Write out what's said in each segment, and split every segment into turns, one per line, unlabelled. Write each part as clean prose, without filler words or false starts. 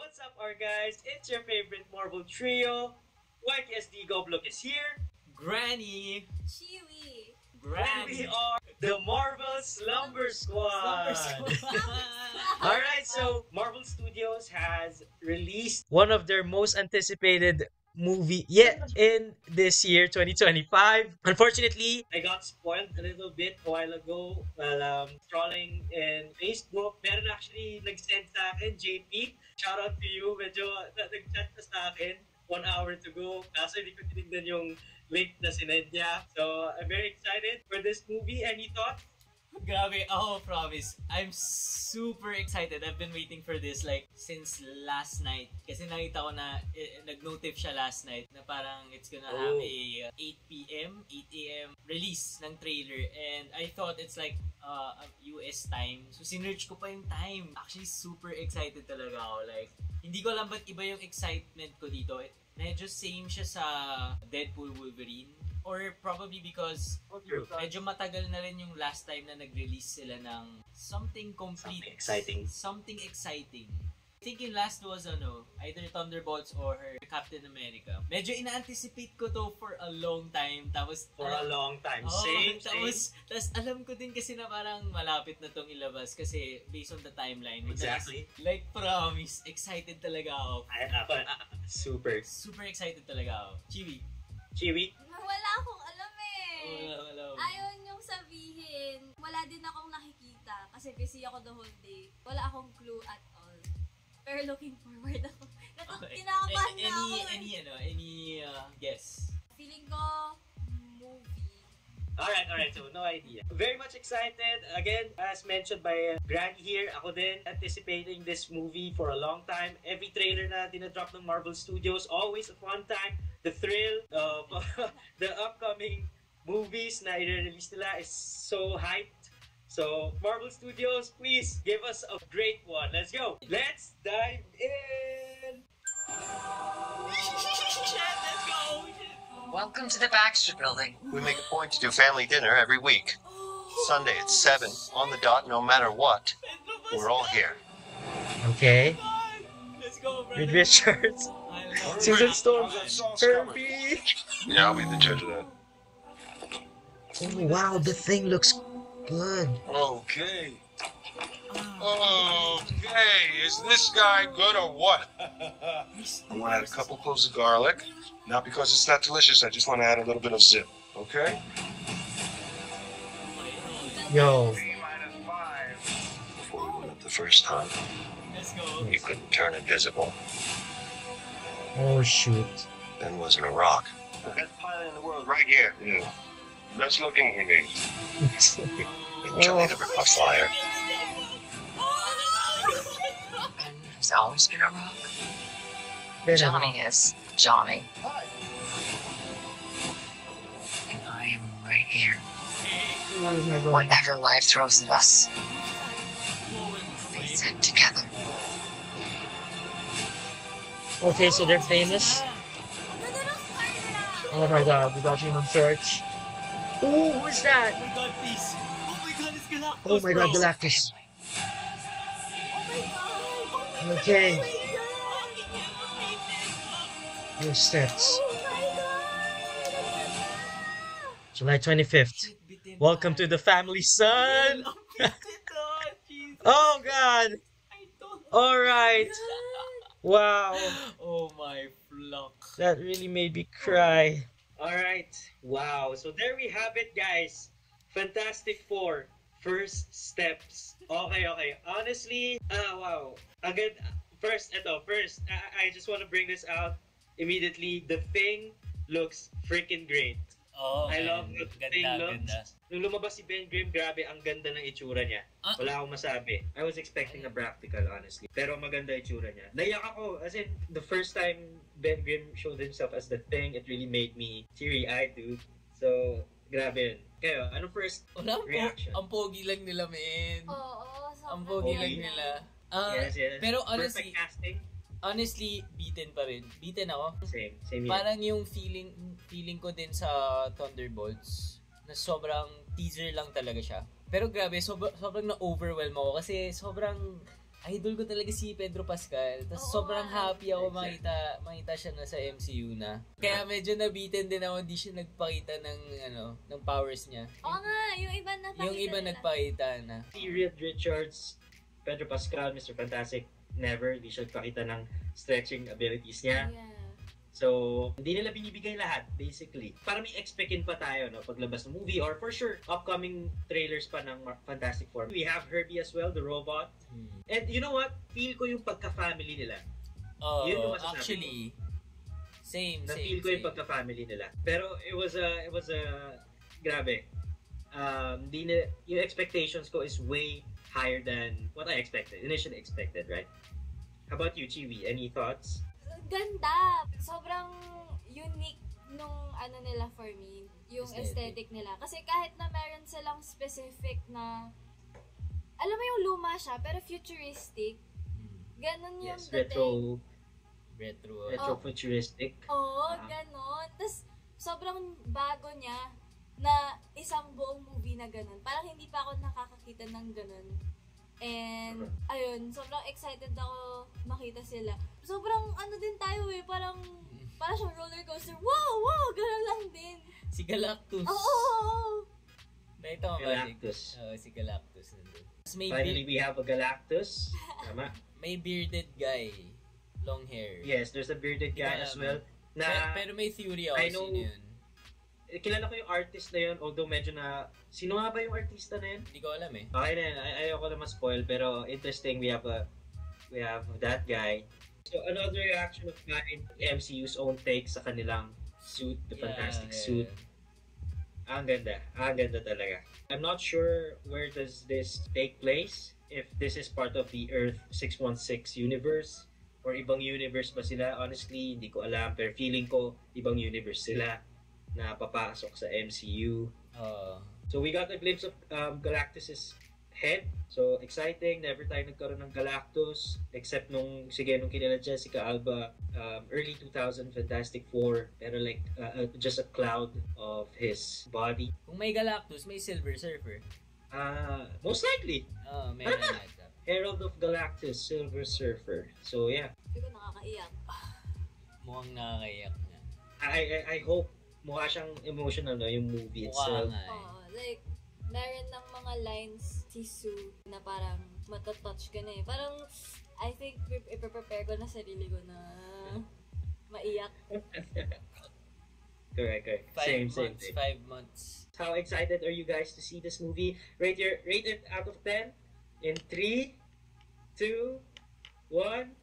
What's up, our guys? It's your favorite Marvel trio. YKSD Goblok is here.
Granny!
Chewy!
And we are the Marvel Slumber Squad. Alright, so Marvel Studios has released one of their most anticipated movie yet in this year, 2025. Unfortunately, I got spoiled a little bit a while ago while scrolling in Facebook. Meron actually nag-send sa akin, JP. Shout out to you. Medyo nag-chat ka sa akin 1 hour to go. Kaso hindi ko tinignan yung link na sinend niya. So, I'm very excited for this movie. Any thoughts?
Grabe, ako promise. I'm super excited. I've been waiting for this like since last night. Kasi nakita ko na nag-notif siya last night na parang it's gonna have a 8 p.m., 8 a.m. release ng trailer. And I thought it's like US time. So sinearch ko pa yung time. Actually, super excited talaga ako. Like, hindi ko alam ba't iba yung excitement ko dito. Medyo same siya sa Deadpool Wolverine. Or probably because medyo matagal na rin yung last time na nag-release sila ng something complete. Something exciting. Thinking last was either Thunderbolts or Captain America. Medyo ina-anticipate ko to for a long time. Tapos
Same.
Tapos alam ko din kasi na parang malapit na tong ilabas kasi based on the timeline.
Exactly.
Like promise, excited talaga ako.
Super
excited talaga ako.
Chiwi?
Wala akong alam eh.
Wala.
Ayaw niyong sabihin. Wala din akong nakikita kasi busy ako the whole day. Wala akong clue at all. Pero looking forward ako. Kinakabahan na ako.
Any guess?
Feeling ko, movie.
Alright. So, no idea. Very much excited. Again, as mentioned by Granny here, ako din anticipating this movie for a long time. Every trailer na dinadrop ng Marvel Studios, always a fun time. The thrill of the upcoming movies na i-release nila is so hyped. So, Marvel Studios, please give us a great one. Let's go! Let's dive in!
Let's go!
Welcome to the Baxter Building.
We make a point to do family dinner every week. Sunday at 7, on the dot, no matter what. We're all here.
Okay.
Let's go, brother.
With Richards. Susan Storm. Kirby.
Yeah, I'll be the judge of that.
Oh, wow, the thing looks good.
Okay. Okay, is this guy good or what? I want to add a couple cloves of garlic. Not because it's not delicious, I just want to add a little bit of zip, okay?
Yo.
Before we went up the first time,
Let's go.
you couldn't turn invisible.
Oh, shoot.
Ben wasn't a rock. The best pilot in the world right here. Yeah. Best looking, he means. Johnny never a flyer.
He's always been a rock. Johnny is Johnny. And I am right here. Whatever life throws at us, we face it together.
Okay, so they're famous. Oh my god, we got Human Torch. Ooh, who's that?
Oh my god, please. Oh my god, it's Galactus.
Oh my god, Galactus. Okay. Your steps. July 25th. Welcome to the family, son. Oh god. Alright. Wow.
Oh my flock.
That really made me cry. Alright. Wow. So there we have it, guys. Fantastic Four. First steps. Okay. Honestly, wow. Again, first, I just want to bring this out immediately. The Thing looks freaking great.
Oh,
I love the Thing looks. Nung lumabas si Ben Grimm, grabe, ang ganda ng itsura niya. Wala akong masabi. I was expecting a practical, honestly. Pero maganda itsura niya. Naiyak ako, as in, the first time Ben Grimm showed himself as the Thing, it really made me teary-eyed, dude. So, grabe yun. Kayo, ano first reaction?
Ang pogi lang nila, men.
Oo,
Ang pogi lang nila.
Yes.
Pero
Perfect casting.
honestly, beaten pa rin. Beaten ako.
Same here.
Parang yung feeling ko din sa Thunderbolts na sobrang teaser lang talaga siya. Pero grabe, sobrang na-overwhelm ako kasi sobrang idol ko talaga si Pedro Pascal. Tapos
Oo
sobrang
nga.
happy ako makita siya na sa MCU na. Kaya medyo nabitin din ako, hindi siya nagpakita ng powers niya.
Oo nga, yung iba napakita
Yung iba
nila.
nagpakita na.
Si Reed Richards, Pedro Pascal, Mr. Fantastic, never. Di siya nagpakita ng stretching abilities niya.
Yeah.
So, hindi nila binibigay lahat, basically. Para may expectin pa tayo, no? Paglabas ng movie, or for sure, upcoming trailers pa ng Fantastic Four. We have Herbie as well, the robot. And you know what? Feel ko yung pagka-family nila.
Oh,
Yun yung masasabi
actually, same.
Na-feel ko yung pagka-family nila. Pero it was a grabe. Yung expectations ko is way higher than what I initially expected, right? How about you, Chiwi? Any thoughts?
Ganda! Sobrang unique nung nila for me, yung aesthetic nila. Kasi kahit na meron silang specific na, alam mo yung luma siya, pero futuristic. Ganon yung
Yes,
dating.
retro-futuristic.
Oo, ganon. Tapos, sobrang bago niya na isang buong movie na ganon. Parang hindi pa ako nakakakita ng ganon. And, ayun, sobrang excited ako makita sila. Sobrang din tayo parang siyang roller coaster. Wow, ganon lang din.
Si Galactus.
Oo.
Nakita mo ba?
Galactus.
Oo, si Galactus nandun.
Finally, we have a Galactus. Tama.
May bearded guy. Long hair.
Yes, there's a bearded guy as well. Na,
Pero may theory ako
I know,
sino yun.
kilala ko yung artist na yun, although medyo na, sino nga ba yung artista na yun?
Hindi ko alam eh.
Okay na yun, ayoko na ma-spoil, pero interesting, we have that guy. So, another reaction of mine, MCU's own take sa kanilang suit, the fantastic suit. Ang ganda talaga. I'm not sure where does this take place, if this is part of the Earth 616 universe, or ibang universe ba sila. Honestly, hindi ko alam, pero feeling ko, ibang universe sila na papasok sa MCU. So we got a glimpse of Galactus's head. So exciting, never tayo nagkaroon ng Galactus except nung kinila Jessica Alba, early 2000 Fantastic Four, pero like just a cloud of his body.
Kung may Galactus, may Silver Surfer.
Most likely.
Meron yata.
Herald of Galactus, Silver Surfer. So yeah.
Hindi ko nakakaiyak.
Mukhang nakakaiyak na.
I hope mukha siyang emotional, no, yung movie itself.
Nga eh.
Oo, like, meron ng mga lines si Sue na parang matatouch ka na eh. Parang, I think, i-prepare ko na sarili ko na maiyak.
Correct.
5
Same.
months.
How excited are you guys to see this movie? Rate it out of 10 in 3, 2, 1.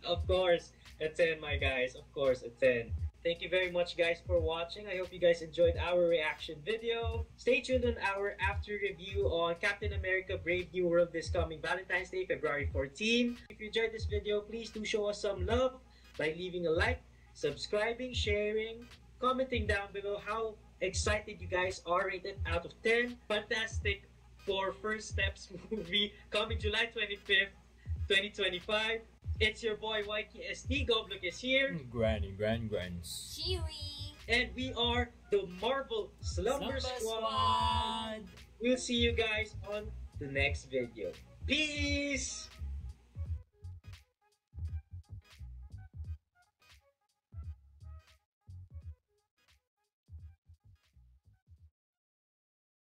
Of course, a 10, my guys. Of course, a 10. Thank you very much, guys, for watching. I hope you guys enjoyed our reaction video. Stay tuned on our after review on Captain America Brave New World this coming Valentine's Day, February 14. If you enjoyed this video, please do show us some love by leaving a like, subscribing, sharing, commenting down below how excited you guys are rated out of 10. Fantastic Four First Steps movie coming July 25th, 2025. It's your boy Mikey SD. Goblok is here.
Granny.
Chewy!
And we are the Marvel Slumber Squad. We'll see you guys on the next video. Peace!